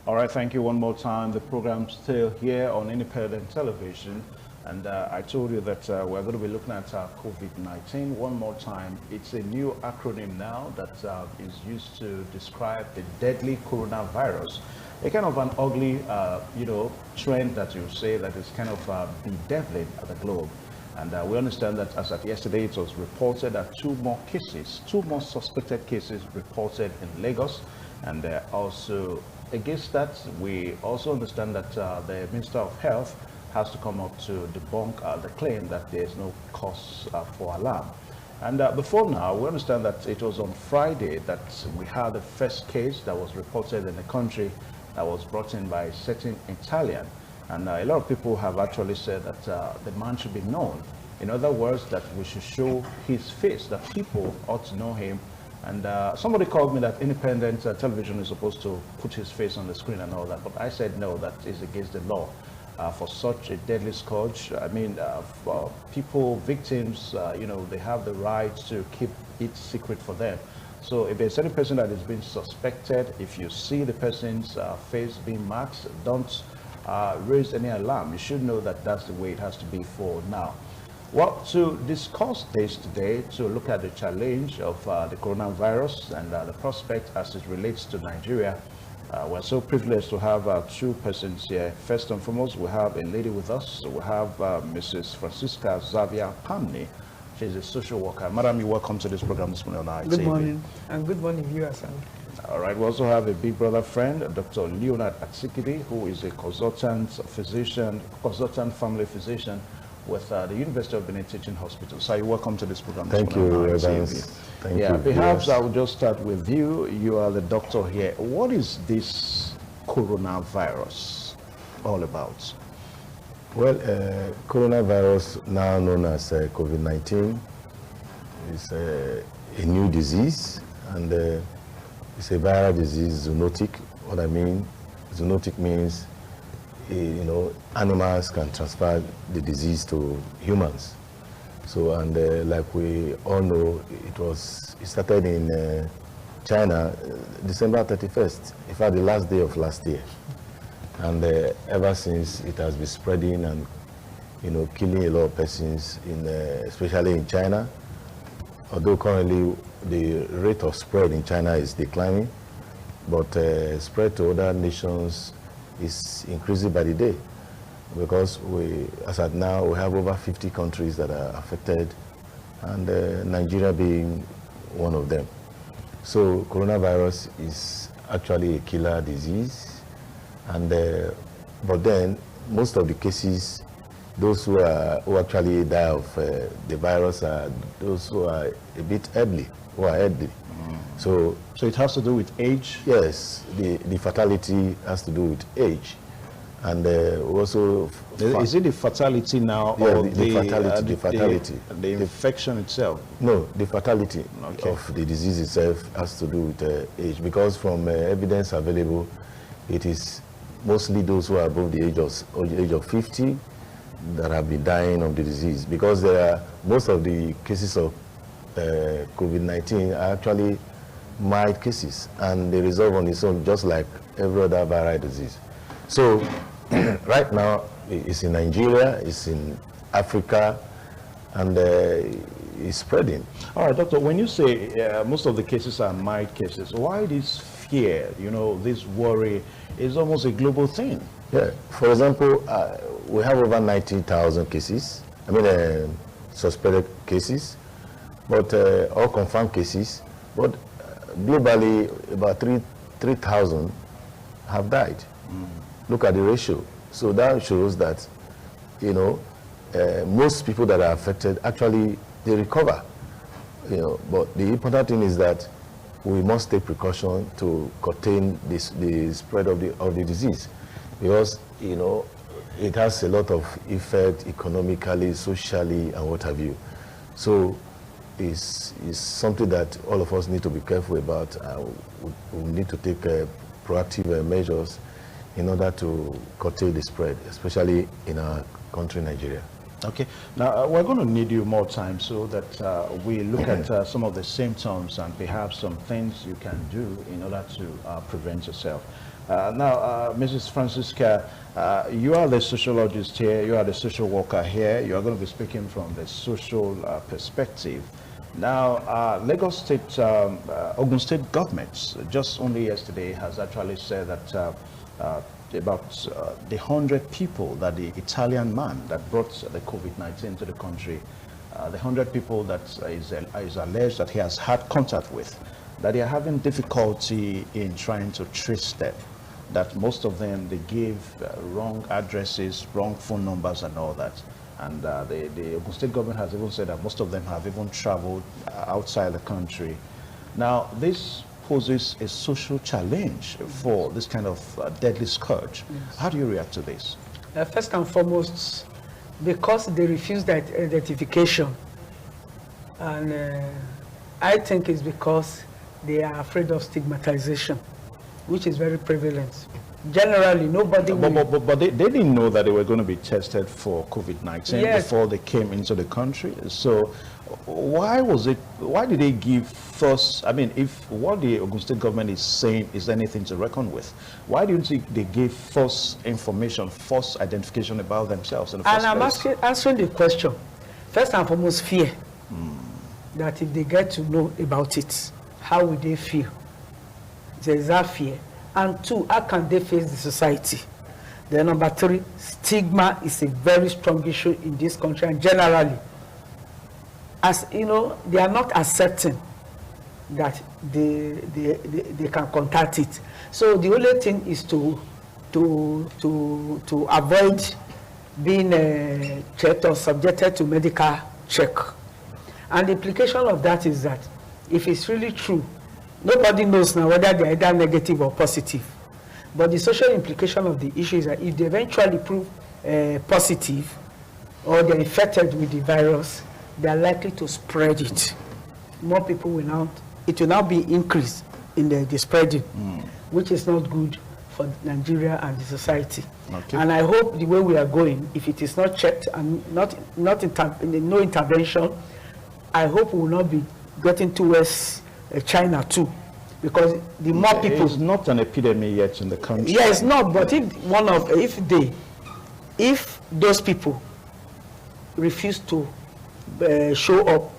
All right, thank you one more time. The program's still here on independent television. And I told you that we're going to be looking at COVID-19 one more time. It's a new acronym now that is used to describe the deadly coronavirus. A kind of an ugly, trend that you say that is kind of bedeviling at the globe. And we understand that as of yesterday, it was reported that two more suspected cases reported in Lagos. And also against that, we also understand that the Minister of Health has to come up to debunk the claim that there is no cause for alarm. And before now, we understand that it was on Friday that we had the first case that was reported in the country that was brought in by a certain Italian. And a lot of people have actually said that the man should be known. In other words, that we should show his face, that people ought to know him. And somebody called me that independent television is supposed to put his face on the screen and all that. But I said, no, that is against the law. For such a deadly scourge, I mean, for people, victims, they have the right to keep it secret for them. So if there's any person that is being suspected, if you see the person's face being marked, don't raise any alarm. You should know that that's the way it has to be for now. Well, to discuss this today, to look at the challenge of the coronavirus and the prospect as it relates to Nigeria, we're so privileged to have two persons here. First and foremost, we have a lady with us. We have Mrs. Francisca Xavier Pamni. She's a social worker. Madam, you're welcome to this program this morning on ITV. Good morning, and good morning, viewers. All right, we also have a big brother friend, Dr. Leonard Atsikidi, who is a consultant family physician with the University of Benin Teaching Hospital. So you're welcome to this program. Thank you, Evans. Thank you. Perhaps I will just start with you. You are the doctor here. What is this coronavirus all about? Well, coronavirus, now known as COVID-19, is a new disease, and it's a viral disease, zoonotic. What I mean, zoonotic means animals can transfer the disease to humans. So, and like we all know, it started in China, December 31st, in fact, the last day of last year. And ever since, it has been spreading and, killing a lot of persons, especially in China. Although currently the rate of spread in China is declining, but spread to other nations is increasing by the day, because as at now, we have over 50 countries that are affected, and Nigeria being one of them. So coronavirus is actually a killer disease, and but then most of the cases, those who actually die of the virus are those who are a bit elderly, who are elderly. So it has to do with age? Yes, the fatality has to do with age. And also... Is it the fatality now, yeah, or the fatality? The infection itself? No, the fatality of the disease itself has to do with age, because from evidence available, it is mostly those who are above the age of 50 that have been dying of the disease, because most of the cases of COVID-19 are actually mild cases, and they resolve on its own, just like every other viral disease. So right now, it's in Nigeria, it's in Africa, and it's spreading. All right, doctor, when you say most of the cases are mild cases, why this fear, this worry is almost a global thing? Yeah, for example, we have over 90,000 cases, suspected cases, but all confirmed cases, but globally about 3,000 have died. Look at the ratio. So that shows that, most people that are affected, actually, they recover. But the important thing is that we must take precaution to contain the spread of the disease, because, it has a lot of effect economically, socially, and what have you. So is something that all of us need to be careful about. We need to take proactive measures in order to curtail the spread, especially in our country, Nigeria. Okay. Now, we're going to need you more time so that we look at some of the symptoms and perhaps some things you can do in order to prevent yourself. Now, Mrs. Francisca, you are the sociologist here, you are the social worker here. You are going to be speaking from the social perspective. Now, Lagos State, Ogun State government just only yesterday has actually said that about the 100 people that the Italian man that brought the COVID-19 to the country, the 100 people that is alleged that he has had contact with, that they are having difficulty in trying to trace them, that most of them, they give wrong addresses, wrong phone numbers and all that. And the Ogun State government has even said that most of them have even traveled outside the country. Now, this poses a social challenge for this kind of deadly scourge. Yes. How do you react to this? First and foremost, because they refuse that identification, and I think it's because they are afraid of stigmatization, which is very prevalent. Generally, nobody but they didn't know that they were going to be tested for COVID-19 yes. before they came into the country. So why did they give false, I mean, if what the Ogun State government is saying is anything to reckon with, why do you think they gave false information, false identification about themselves in the first place? And I'm answering the question. First and foremost, fear. That if they get to know about it, how will they feel? There is that fear. And two, how can they face the society? Then number three, stigma is a very strong issue in this country and generally. As you know, they are not accepting that they can contact it. So the only thing is to avoid being checked or subjected to medical check. And the implication of that is that if it's really true, nobody knows now whether they're either negative or positive. But the social implication of the issue is that if they eventually prove positive or they're infected with the virus, they are likely to spread it. More people will now, it will now be increased in the spreading, which is not good for Nigeria and the society. Okay. And I hope the way we are going, if it is not checked and no intervention, I hope we will not be getting towards China too, because the more people. It's not an epidemic yet in the country. Yeah, it's not. But if those people refuse to show up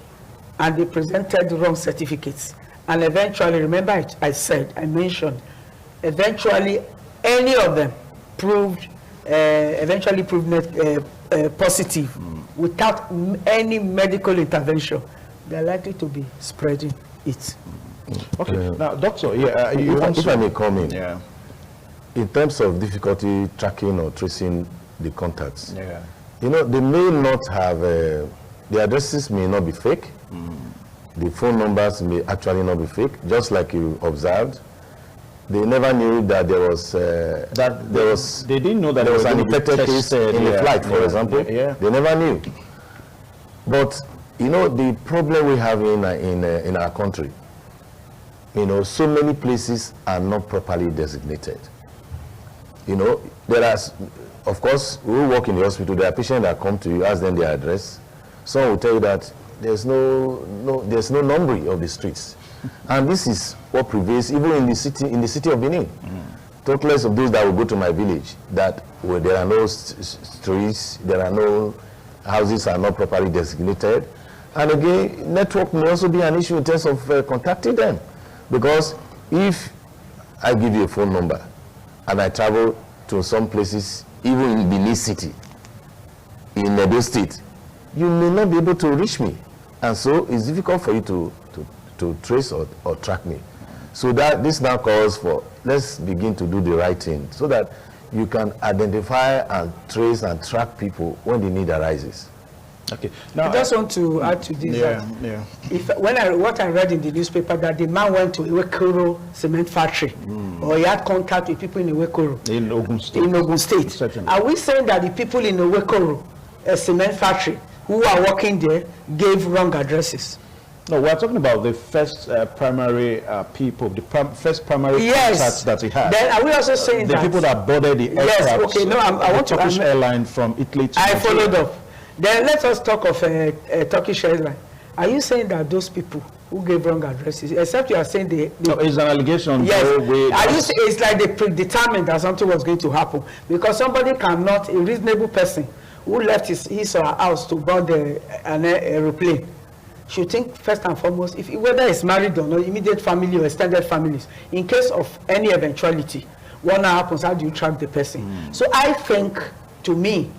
and they presented wrong certificates, and eventually, remember I mentioned, eventually any of them proved positive without any medical intervention, they're likely to be spreading it. Okay. Now, doctor, if I may come in, yeah. In terms of difficulty tracking or tracing the contacts, yeah. You know, they may not have, the addresses may not be fake, the phone numbers may actually not be fake, just like you observed. They never knew that there was they didn't know that there was an infected case in the flight, for example. Yeah. They never knew. But you know, the problem we have in our country, you know, so many places are not properly designated. You know, there are, of course, we work in the hospital. There are patients that come to you, ask them their address. Some will tell you that there's no numbering of the streets. And this is what prevails even in the city of Benin. Talk less of those that will go to my village, that where there are no streets, there are no houses are not properly designated. And again, network may also be an issue in terms of contacting them. Because if I give you a phone number and I travel to some places, even in Benin City, in Edo State, you may not be able to reach me. And so it's difficult for you to trace or track me. So that this now calls for, let's begin to do the right thing so that you can identify and trace and track people when the need arises. Okay. Now I just want to add to this. What I read in the newspaper that the man went to Iwekoro cement factory, or he had contact with people in Iwekoro. In Ogun State. In Ogun State. Certainly. Are we saying that the people in Iwekoro cement factory who are working there gave wrong addresses? No, we're talking about the first primary people, the first primary contacts that he had. Then are we also saying the that people that boarded the aircraft? Yes. Okay. No, I want to Turkish airline from Italy to I followed up. Then let us talk of Turkish Airlines. Are you saying that those people who gave wrong addresses, except you are saying they no, it's an allegation. yes, are you saying it's like they predetermined that something was going to happen? Because somebody cannot, a reasonable person who left his or her house to board an aeroplane should think first and foremost, if whether it's married or not, immediate family or extended families, in case of any eventuality, what now happens, how do you track the person? So I think, to me,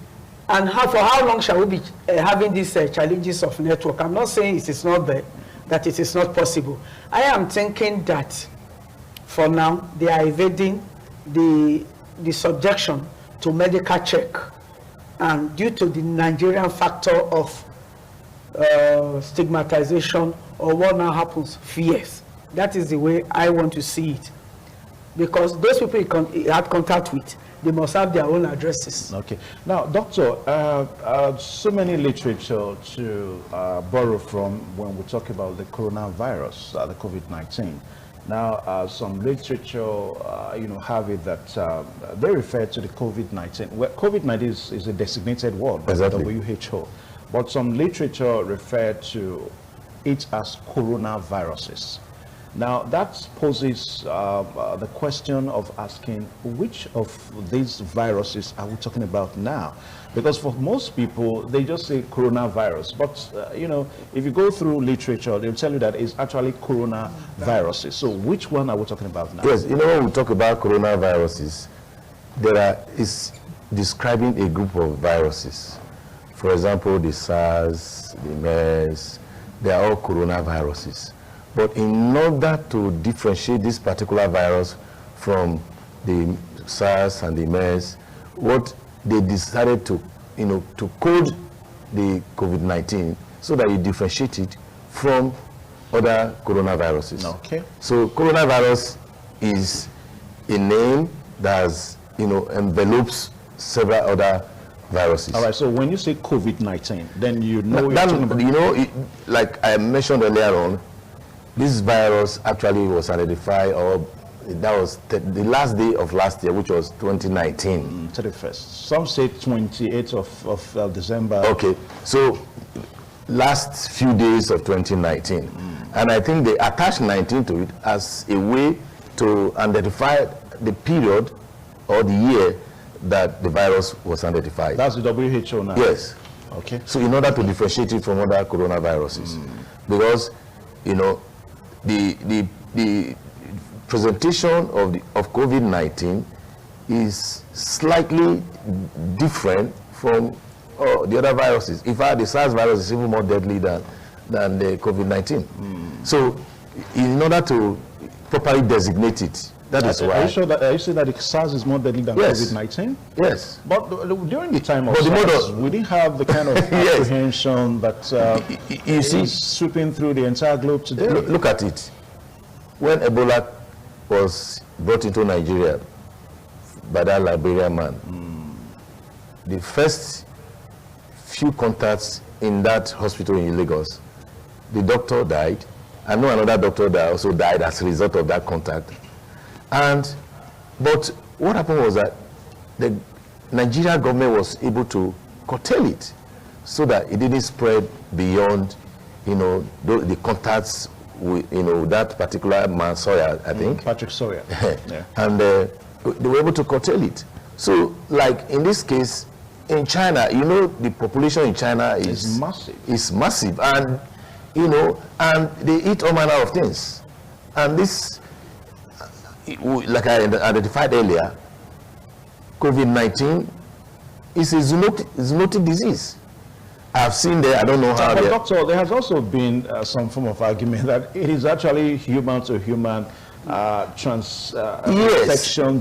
and for how long shall we be having these challenges of network? I'm not saying it is not there, that it is not possible. I am thinking that for now they are evading the subjection to medical check, and due to the Nigerian factor of stigmatization, or what now happens, fears. That is the way I want to see it, because those people he had contact with, they must have their own addresses. Okay. Now, Doctor, so many literature to borrow from when we talk about the coronavirus, the COVID-19. Now, some literature, have it that they refer to the COVID-19. Well, COVID-19 is a designated word by the WHO, but some literature refer to it as coronaviruses. Now, that poses the question of asking, which of these viruses are we talking about now? Because for most people, they just say coronavirus. But, if you go through literature, they'll tell you that it's actually coronaviruses. So which one are we talking about now? Yes, when we talk about coronaviruses, is describing a group of viruses. For example, the SARS, the MERS, they are all coronaviruses. But in order to differentiate this particular virus from the SARS and the MERS, what they decided to code the COVID-19 so that you differentiate it from other coronaviruses. Okay. So coronavirus is a name that envelopes several other viruses. All right, so when you say COVID-19, then you know like I mentioned earlier on, this virus actually was identified, or that was the last day of last year, which was 2019. 31st. Some say 28th of December. Okay, so last few days of 2019. And I think they attached 19 to it as a way to identify the period or the year that the virus was identified. That's the WHO now? Yes. Okay. So in order to differentiate it from other coronaviruses, because the presentation of COVID-19 is slightly different from the other viruses. In fact, the SARS virus is even more deadly than the COVID-19. So in order to properly designate it, that is why. Are you saying that the SARS is more deadly than COVID-19? Yes. But during the time of SARS, we didn't have the kind of apprehension that you see sweeping through the entire globe today. Look at it. When Ebola was brought into Nigeria by that Liberian man, the first few contacts in that hospital in Lagos, the doctor died. I know another doctor that also died as a result of that contact. But what happened was that the Nigerian government was able to curtail it so that it didn't spread beyond, the contacts with, that particular man, Sawyer, I think. Patrick Sawyer. Yeah. And they were able to curtail it. So, like in this case, in China, the population in China is massive. Is massive, and and they eat all manner of things. And this, like I identified earlier, COVID-19 is a zoonotic disease. I've seen there, I don't know how. But doctor, there has also been some form of argument that it is actually human to human infection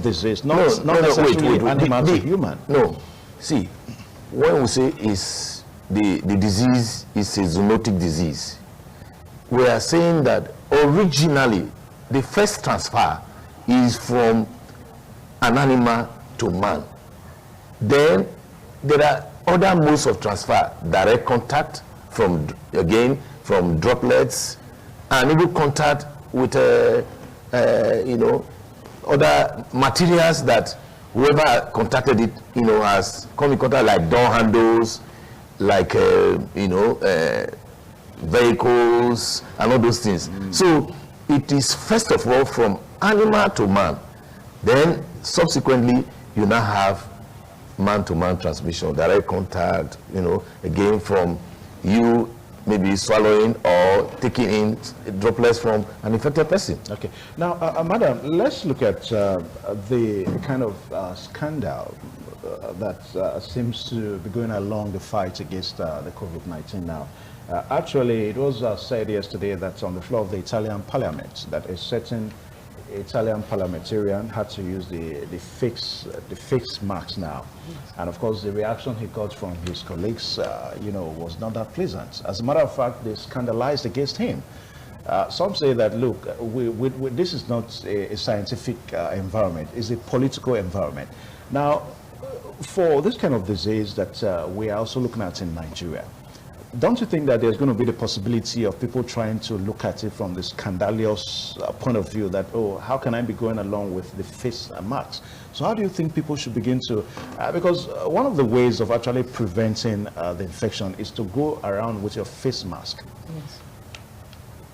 disease, not necessarily animal to human. No, see, when we say is the disease is a zoonotic disease, we are saying that originally the first transfer is from an animal to man. Then there are other modes of transfer: direct contact from droplets, and even contact with other materials that whoever contacted it has come in contact, like door handles like vehicles and all those things. So it is first of all from animal to man. Then subsequently you now have man-to-man transmission, direct contact, again from you maybe swallowing or taking in droplets from an infected person. Okay. Now, Madam, let's look at the kind of scandal that seems to be going along the fight against the COVID-19 now. Actually, it was said yesterday that on the floor of the Italian parliament that a certain Italian parliamentarian had to use the face masks now, and of course the reaction he got from his colleagues, was not that pleasant. As a matter of fact, they scandalized against him. Some say that look, this is not a scientific environment; it's a political environment. Now, for this kind of disease that we are also looking at in Nigeria, don't you think that there's going to be the possibility of people trying to look at it from the scandalous point of view that, oh, how can I be going along with the face masks? So how do you think people should begin to, because one of the ways of actually preventing the infection is to go around with your face mask. Yes.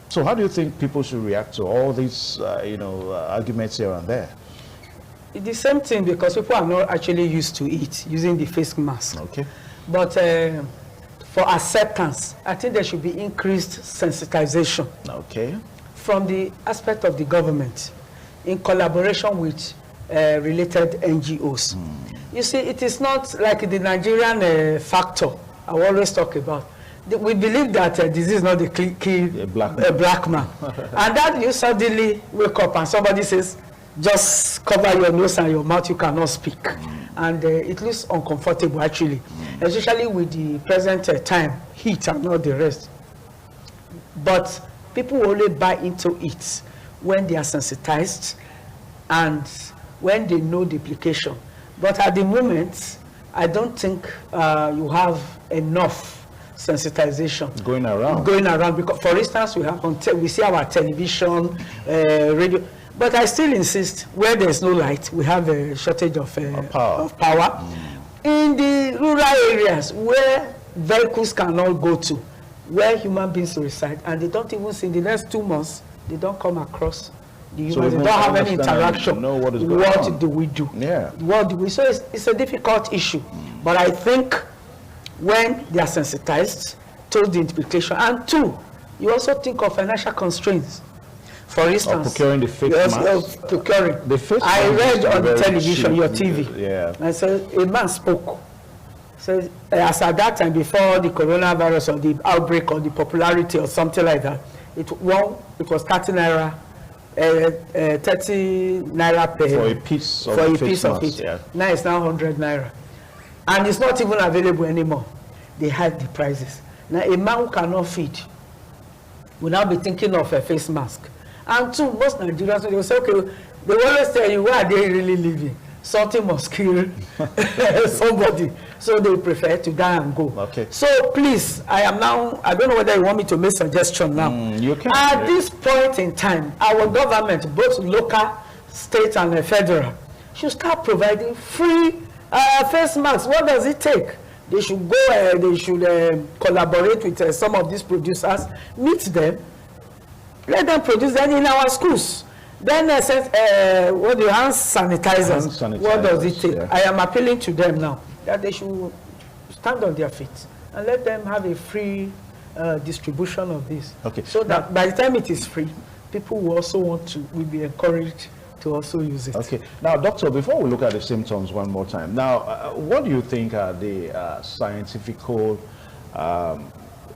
So how do you think people should react to all these, arguments here and there? It's the same thing, because people are not actually used to it, using the face mask. Okay. But for acceptance, I think there should be increased sensitization. Okay. From the aspect of the government, in collaboration with related NGOs. You see, it is not like the Nigerian factor I always talk about. We believe that disease is not the key a black man. And that you suddenly wake up and somebody says, just cover your nose and your mouth, you cannot speak. And it looks uncomfortable actually, especially with the present time, heat and all the rest. But people only buy into it when they are sensitized and when they know the implication. But at the moment, I don't think you have enough sensitization going around. Because, for instance, we see our television, radio. But I still insist, where there's no light, we have a shortage of power. In the rural areas where vehicles cannot go to, where human beings reside, and they don't even see in the next 2 months, they don't come across the humans, they don't have any interaction. What do we do? Yeah. What do we? So it's a difficult issue. But I think when they are sensitized to the implication, and two, you also think of financial constraints. For instance, procuring the face mask. Procuring. The face I read on the television, cheap. your TV. Yeah. And so a man spoke. So as at that time, before the coronavirus or the outbreak or the popularity or something like that, it was 30 naira, 30 naira per for a piece of it. Yeah. Now it's now 100 naira, and it's not even available anymore. They hike the prices. Now a man who cannot feed will now be thinking of a face mask. And two, most Nigerians, they will say, okay, they always tell you, where are they really living? Something must kill somebody. So they prefer to die and go. Okay. So please, I don't know whether you want me to make suggestion now. You can. At this point in time, our government, both local, state, and federal, should start providing free face masks. What does it take? They should go, they should collaborate with some of these producers, meet them, let them produce them in our schools. Then hand sanitizers. What does it take? Yeah. I am appealing to them now that they should stand on their feet and let them have a free distribution of this. Okay. So that by the time it is free, people will be encouraged to also use it. Okay. Now, doctor, before we look at the symptoms one more time, now, what do you think are the scientifical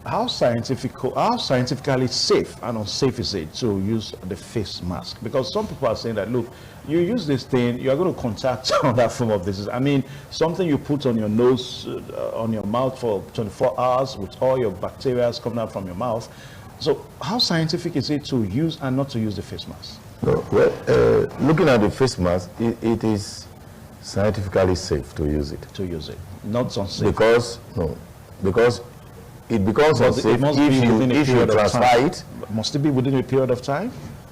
how scientifically safe and unsafe is it to use the face mask? Because some people are saying that, look, you use this thing, you are going to contact that form of disease. I mean, something you put on your nose, on your mouth for 24 hours with all your bacteria coming out from your mouth. So how scientific is it to use and not to use the face mask? No, well, looking at the face mask, it is scientifically safe to use it. To use it, not unsafe. Because it becomes unsafe if you transfer it. Must it be within a period of time?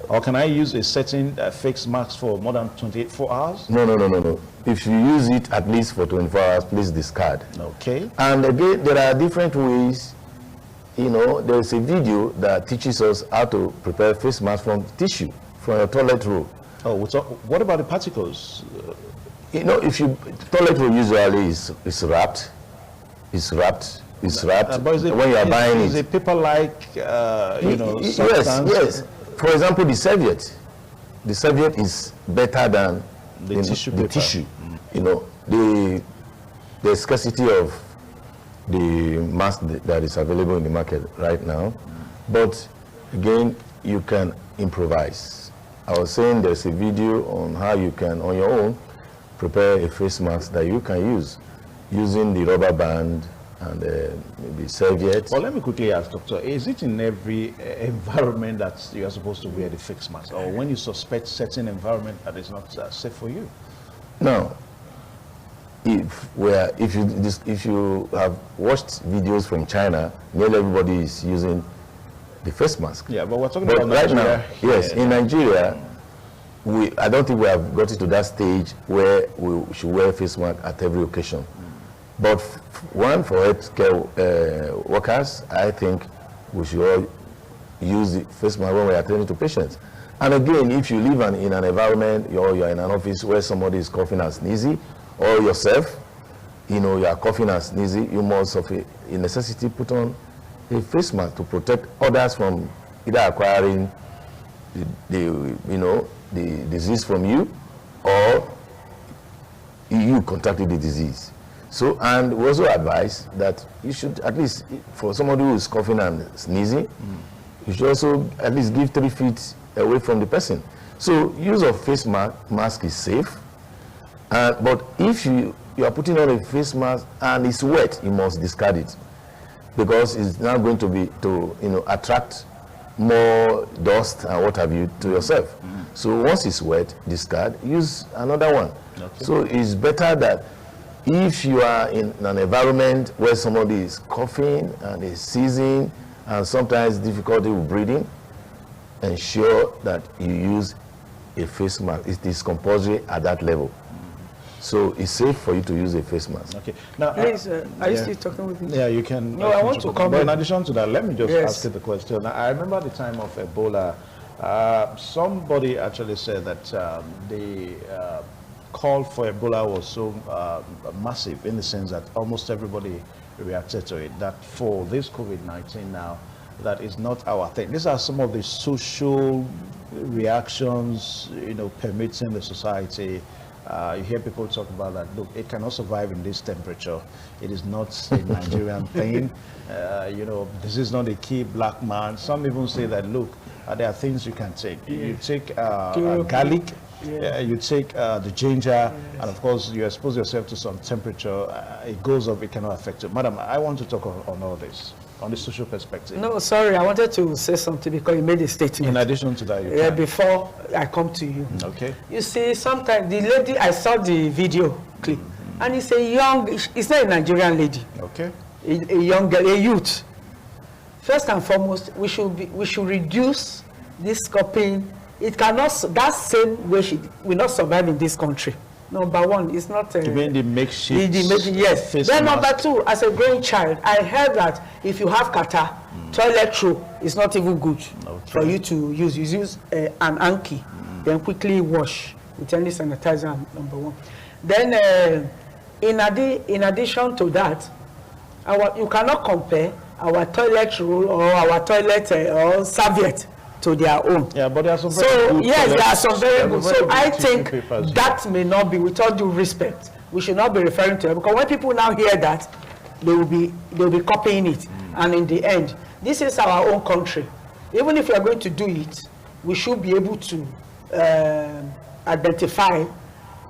Or can I use a certain face mask for more than 24 hours? No. If you use it at least for 24 hours, please discard. Okay. And again, there are different ways. You know, there's a video that teaches us how to prepare face mask from tissue, from your toilet roll. Oh, so what about the particles? You know, if you toilet roll usually is wrapped. It's wrapped. When you are buying it. Is it paper-like, substance? Yes. For example, the serviette. The serviette is better than the tissue paper. Tissue. You know, the scarcity of the mask that is available in the market right now. But again, you can improvise. I was saying there's a video on how you can, on your own, prepare a face mask that you can use using the rubber band and maybe serviette. Well, let me quickly ask, Doctor, is it in every environment that you are supposed to wear the face mask, or when you suspect certain environment that is not safe for you? No. If you have watched videos from China, nearly everybody is using the face mask. Yeah, but we're talking about right Nigeria. Now, yes, in Nigeria, I don't think we have gotten to that stage where we should wear face mask at every occasion. But for healthcare workers, I think we should all use the face mask when we are attending to patients. And again, if you live in an environment, you're in an office where somebody is coughing and sneezing, or yourself, you are coughing and sneezing, you must of a necessity put on a face mask to protect others from either acquiring the disease from you, or you contracted the disease. So, and we also advise that you should, at least for somebody who is coughing and sneezing, you should also at least give 3 feet away from the person. So use of face mask is safe. But if you are putting on a face mask and it's wet, you must discard it, because it's now going to attract more dust and what have you to yourself. So once it's wet, discard, use another one. Okay. So it's better that if you are in an environment where somebody is coughing and is sneezing and sometimes difficulty with breathing, ensure that you use a face mask. It is compulsory at that level. So it's safe for you to use a face mask. Okay. Now, please, are you still talking with me? Yeah, you can. No, I want to comment. But in addition to that, let me just ask you the question. I remember the time of Ebola. Somebody actually said that the call for Ebola was so massive, in the sense that almost everybody reacted to it. That for this COVID-19 now, that is not our thing. These are some of the social reactions, permeating the society. You hear people talk about that. Look, it cannot survive in this temperature. It is not a Nigerian thing. This is not a key black man. Some even say that, look, there are things you can take. You take garlic, you take the ginger, and of course you expose yourself to some temperature. It goes up, it cannot affect you. Madam, I want to talk on all this, on the social perspective. No, sorry, I wanted to say something because you made a statement. In addition to that, before I come to you. Okay. You see, sometimes the lady, I saw the video clip, and it's it's not a Nigerian lady. Okay. A young girl, a youth. First and foremost, we should reduce this coughing. It cannot, that same way she will not survive in this country. Number one, it's not you mean the makeshift? Yes. Then number two, as a growing child, I heard that if you have catarrh, toilet roll is not even good for you to use. You use an hanky, then quickly wash with any sanitizer. Number one. Then, in addition to that, you cannot compare our toilet roll or our toilet or serviette to their own. Yeah, but there are some very good. Yes, there are some very good. So I think that may not be, with all due respect, we should not be referring to it, because when people now hear that, they'll be copying it. And in the end, this is our own country. Even if we are going to do it, we should be able to identify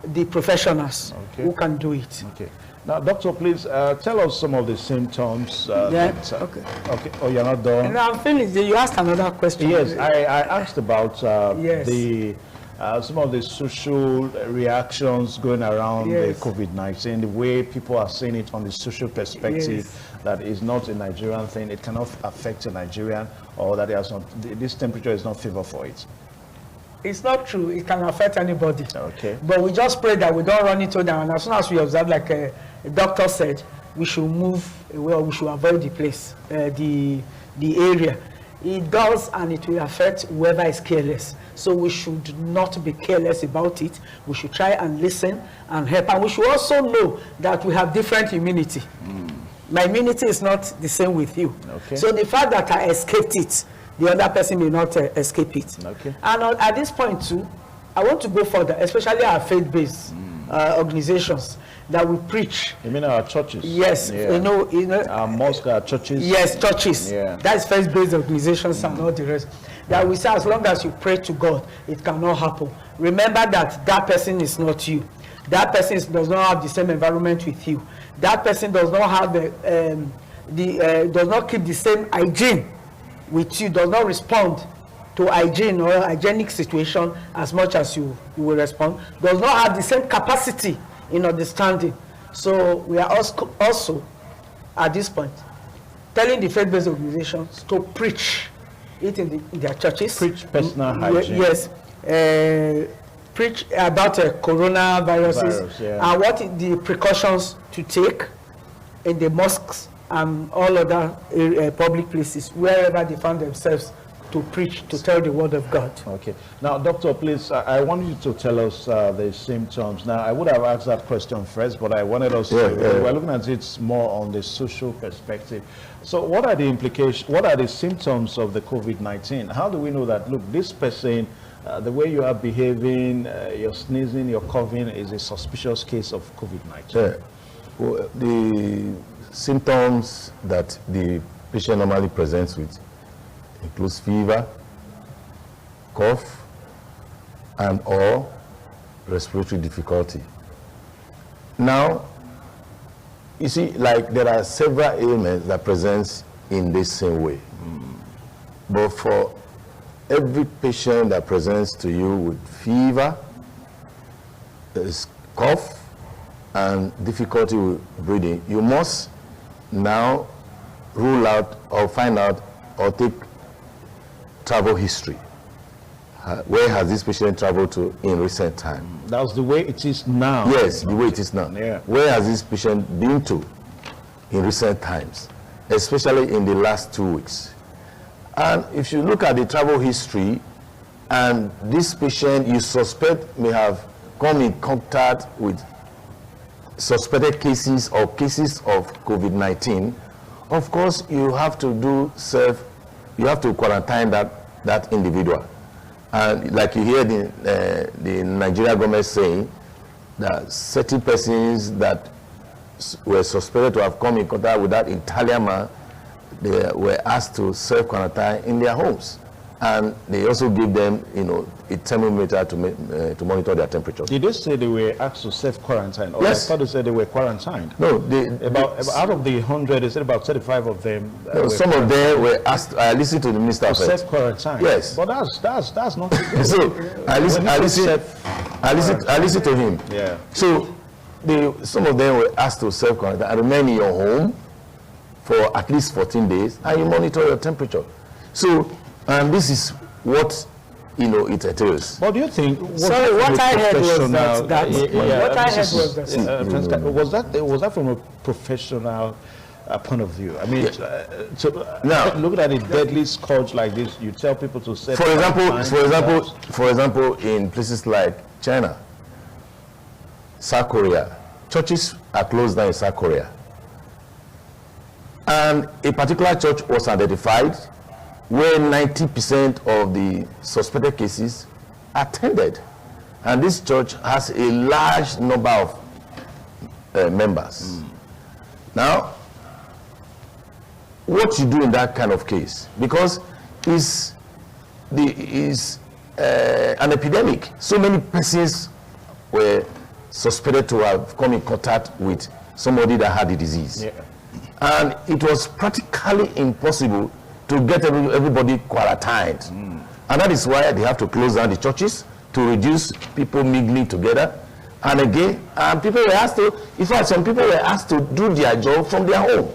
the professionals who can do it. Okay. Now, doctor, please tell us some of the symptoms. Okay. Oh, you're not done? No, I'm finished. You asked another question. Yes, I asked about some of the social reactions going around the COVID-19, the way people are seeing it on the social perspective, that is not a Nigerian thing. It cannot affect a Nigerian, or that this temperature is not favor for it. It's not true. It can affect anybody. Okay. But we just pray that we don't run into them. And as soon as we observe, like a doctor said, we should move away, or we should avoid the place, the area. It does, and it will affect whoever is careless. So we should not be careless about it. We should try and listen and help. And we should also know that we have different immunity. My immunity is not the same with you. Okay. So the fact that I escaped it, the other person may not escape it. Okay. And at this point too, I want to go further, especially our faith-based organizations that we preach. You mean our churches? Yes, Yeah. you know, Our mosques, our churches. yes, churches. Yeah. That's faith-based organizations and all the rest. That we say, as long as you pray to God, it cannot happen. Remember that that person is not you. That person does not have the same environment with you. That person does not have does not keep the same hygiene with you. Does not respond to hygiene or hygienic situation as much as you will respond. Does not have the same capacity in understanding. So we are also at this point telling the faith-based organizations to preach it in their churches. Preach personal hygiene. Yes. Preach about coronaviruses and what the precautions to take in the mosques and all other public places, wherever they found themselves, to preach, to tell the word of God. Okay. Now, doctor, please, I want you to tell us the symptoms. Now, I would have asked that question first, but I wanted us to, we're looking at it more on the social perspective. So what are the implications, what are the symptoms of the COVID-19? How do we know that, look, this person, the way you are behaving, you're sneezing, you're coughing, is a suspicious case of COVID-19? Yeah. Well, the symptoms that the patient normally presents with includes fever, cough, and or respiratory difficulty. Now, you see, like there are several ailments that presents in this same way. But for every patient that presents to you with fever, cough, and difficulty with breathing, you must now rule out or find out or take travel history. Where has this patient traveled to in recent time? That's the way it is now. Yes, the way it is now. Yeah. Where has this patient been to in recent times, especially in the last 2 weeks? And if you look at the travel history, and this patient you suspect may have come in contact with suspected cases or cases of COVID-19, of course you have to you have to quarantine that individual. And like you hear the Nigerian government saying that certain persons that were suspected to have come in contact with that Italian man, they were asked to self-quarantine in their homes. And they also give them, a thermometer to monitor their temperature. Did they say they were asked to self-quarantine? Or Yes. I thought they said they were quarantined. No, out of the 100, they said about 35 of them. Some of them were asked. I listened to the minister of Health. Self-quarantine. Yes. But that's not. So I listened to him. Yeah. So some of them were asked to self-quarantine and remain in your home for at least 14 days, and you monitor your temperature. So, and this is what it entails. What do you think? Sorry, what I heard was that was that from a professional point of view? I mean, now looking at a deadly scourge like this, you tell people to set. For example, in places like China, South Korea, churches are closed down in South Korea, and a particular church was identified where 90% of the suspected cases attended. And this church has a large number of members. Now, what you do in that kind of case, because it's an epidemic. So many persons were suspected to have come in contact with somebody that had the disease. Yeah. And it was practically impossible to get everybody quarantined. And that is why they have to close down the churches to reduce people mingling together. And again, people were asked to, in fact, some people were asked to do their job from their home.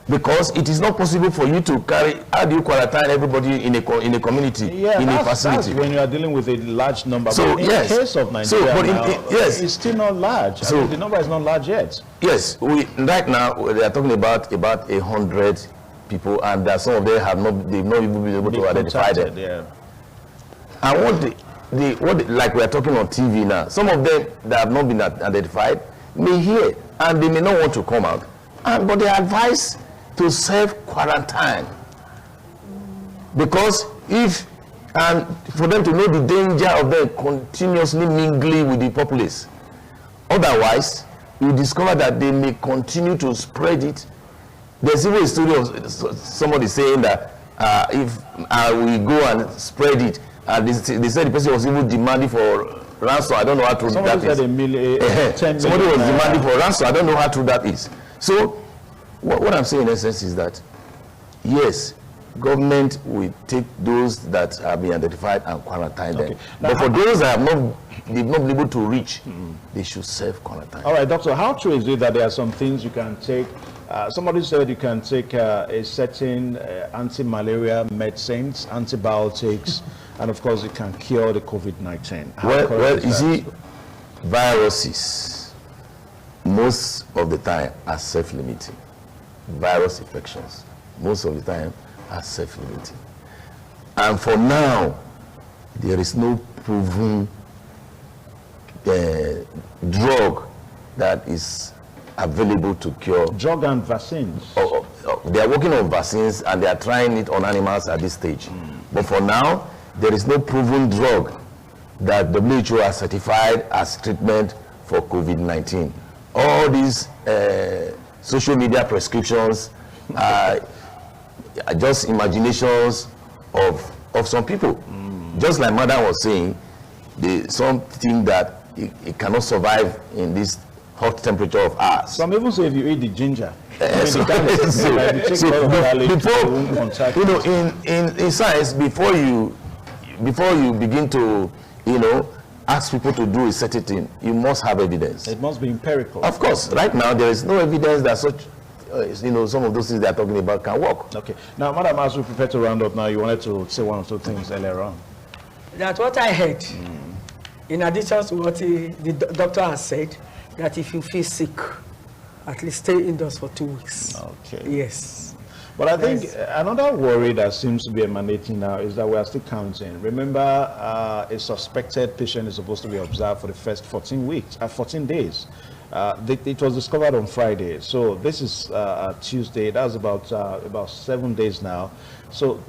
Because it is not possible for you to carry. How do you quarantine everybody in a community, in a facility? That's when you are dealing with a large number. So but in the case of Nigeria, it's still not large. So I mean, the number is not large yet. Yes, right now they are talking about 100 people, and that some of them they've not even been able to identify them. Yeah. And like we are talking on TV now, some of them that have not been identified may hear, and they may not want to come out, but they are advised to self-quarantine, because for them to know the danger of them continuously mingling with the populace. Otherwise, you discover that they may continue to spread it. There's even a story of somebody saying that if we go and spread it, they said the person was even demanding for ransom. I don't know how true that is. Somebody was demanding for ransom. I don't know how true that is. So what I'm saying in essence is that, yes, government will take those that have been identified and quarantine them. But for those that they've not been able to reach, they should self-quarantine. All right, doctor, how true is it that there are some things you can take? Somebody said you can take a certain anti-malaria medicines, antibiotics, and of course it can cure the COVID-19. Well, you see, viruses, most of the time, are self-limiting. Virus infections, most of the time, are self-limiting. And for now, there is no proven drug that is available to cure. Drug and vaccines. They are working on vaccines and they are trying it on animals at this stage. But for now, there is no proven drug that WHO has certified as treatment for COVID-19. All these social media prescriptions are just imaginations of some people. Just like Madam was saying, some think that it cannot survive in this hot temperature of ours. Some even say if you eat the ginger, in science, before you begin to ask people to do a certain thing, you must have evidence. It must be empirical. Of course, right now there is no evidence that such some of those things they are talking about can work. Okay. Now, Madam, as we prepare to round up now, you wanted to say one or two things earlier on. That's what I heard. In addition to what the doctor has said, that if you feel sick, at least stay indoors for 2 weeks. Okay. Yes. But I think another worry that seems to be emanating now is that we are still counting. Remember, a suspected patient is supposed to be observed for the first 14 days. It was discovered on Friday, so this is Tuesday. That's about 7 days now. So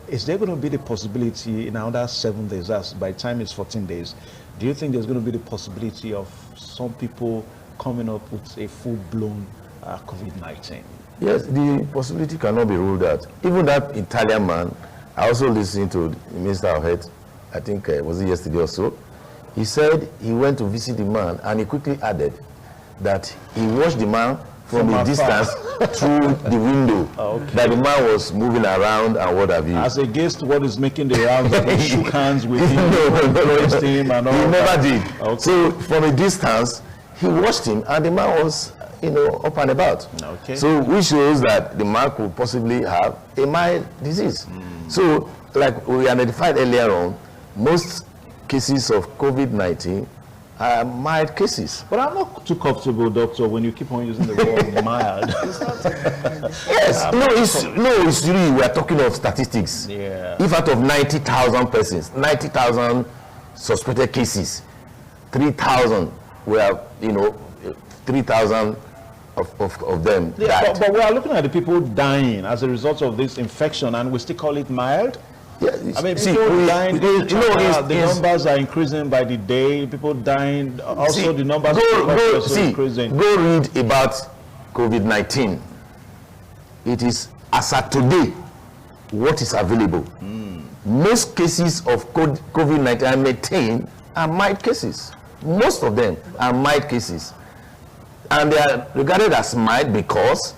is there going to be the possibility in another 7 days? That's by the time it's 14 days. Do you think there's going to be the possibility of some people coming up with a full-blown COVID-19? Yes, the possibility cannot be ruled out. Even that Italian man, I also listened to the Minister of Health, I think was it yesterday or so. He said he went to visit the man and he quickly added that he watched the man from a distance through the window. That the man was moving around and what have you. As against what is making the rounds, he shook hands with him, praised him and all. He never did. Okay. So from a distance, he watched him and the man was up and about. Okay. So which shows that the man could possibly have a mild disease. So like we identified earlier on, most cases of COVID-19 are mild cases. But I'm not too comfortable, doctor, when you keep on using the word mild. Yes, it's really, we are talking of statistics. Yeah. If out of 90,000 persons, 90,000 suspected cases, 3,000 were, 3,000 of them died. But we are looking at the people dying as a result of this infection, and we still call it mild. Yeah, I mean, people dying. The numbers are increasing by the day. People dying. Also, the numbers are increasing. Go read about COVID-19. It is as of today what is available. Most cases of COVID-19 I maintain are mild cases. Most of them are mild cases, and they are regarded as mild because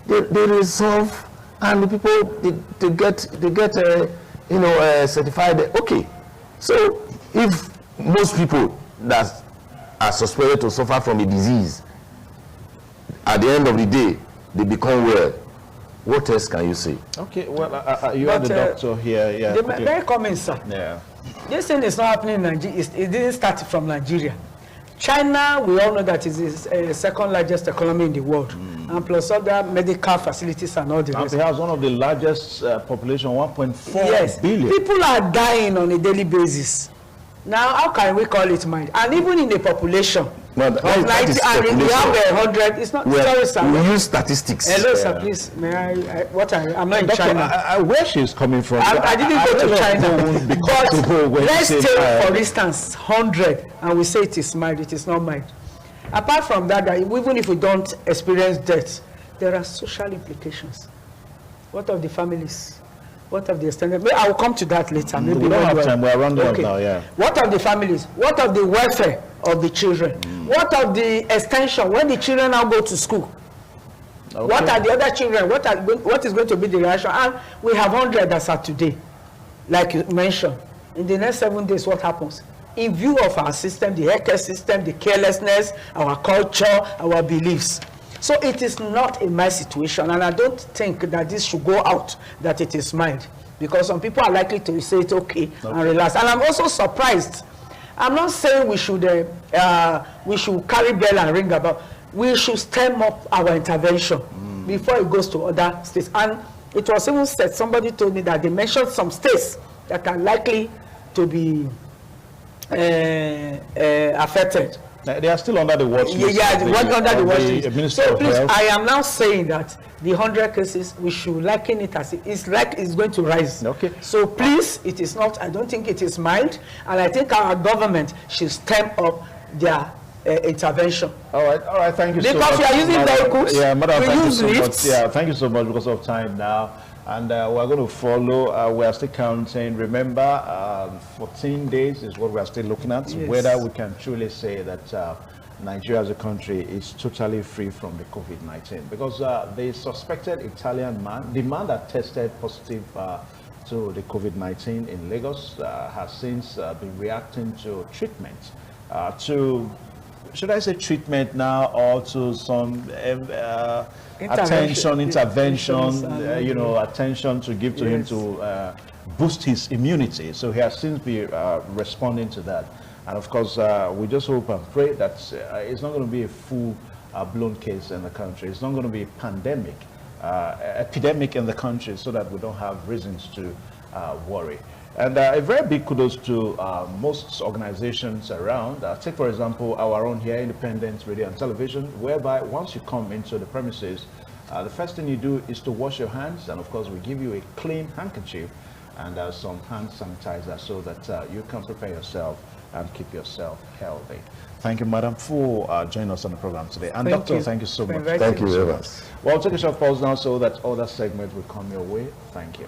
they resolve. And the people they get certified. Okay, so if most people that are suspected to suffer from a disease, at the end of the day, they become well. What else can you say? Okay, well, you are the doctor here. Yeah, very common, sir. Yeah. This thing is not happening in Nigeria. It didn't start from Nigeria. China, we all know that is the second largest economy in the world, and plus other medical facilities and all the rest. And it has one of the largest population, 1.4 yes. billion. People are dying on a daily basis. Now, how can we call it mind? And even in the population, no, of 90, and we have 100. It's not. Sorry, sir. We use statistics. Hello, sir. Please, may I'm not in Doctor, China. Where she's coming from? I didn't go to China. But let's take, for instance, 100, and we say it is mild. It is not mild. Apart from that, even if we don't experience death, there are social implications. What of the families? What of the extended? I will come to that later. Maybe we don't have time. We are running out now. Yeah. What of the families? What of the welfare of the children? What of the extension when the children now go to school? Okay. What are the other children? What is going to be the reaction? And we have 100 as of today, like you mentioned. In the next 7 days, what happens? In view of our system, the healthcare system, the carelessness, our culture, our beliefs. So it is not a mild situation, and I don't think that this should go out that it is mild, because some people are likely to say it okay and relax. And I'm also surprised. I'm not saying we should carry bell and ring about. We should stem up our intervention before it goes to other states. And it was even said, somebody told me that they mentioned some states that are likely to be affected. They are still under the watch list. Yeah, under the watch list. So please, Health. I am now saying that the 100 cases, we should liken it as it's going to rise. Okay. So please, it is not. I don't think it is mild, and I think our government should stamp up their intervention. All right. Thank you so much. Because we are using vehicles. Yeah, madam, we use lifts. Yeah, thank you so much because of time now. And we're going to follow. We are still counting. Remember, 14 days is what we are still looking at. Yes. Whether we can truly say that Nigeria as a country is totally free from the COVID-19. Because the suspected Italian man, the man that tested positive to the COVID-19 in Lagos, has since been reacting to treatment. Should I say treatment now, or to some intervention, attention to give to him to boost his immunity. So he has since been responding to that. And of course, we just hope and pray that it's not going to be a full-blown case in the country. It's not going to be a pandemic, epidemic in the country, so that we don't have reasons to worry. And a very big kudos to most organizations around. Take, for example, our own here, Independent Radio and Television, whereby once you come into the premises, the first thing you do is to wash your hands. And of course, we give you a clean handkerchief and some hand sanitizer so that you can prepare yourself and keep yourself healthy. Thank you, madam, for joining us on the program today. And doctor, thank you so much. Thank you very much. Well, take a short pause now so that other segments will come your way. Thank you.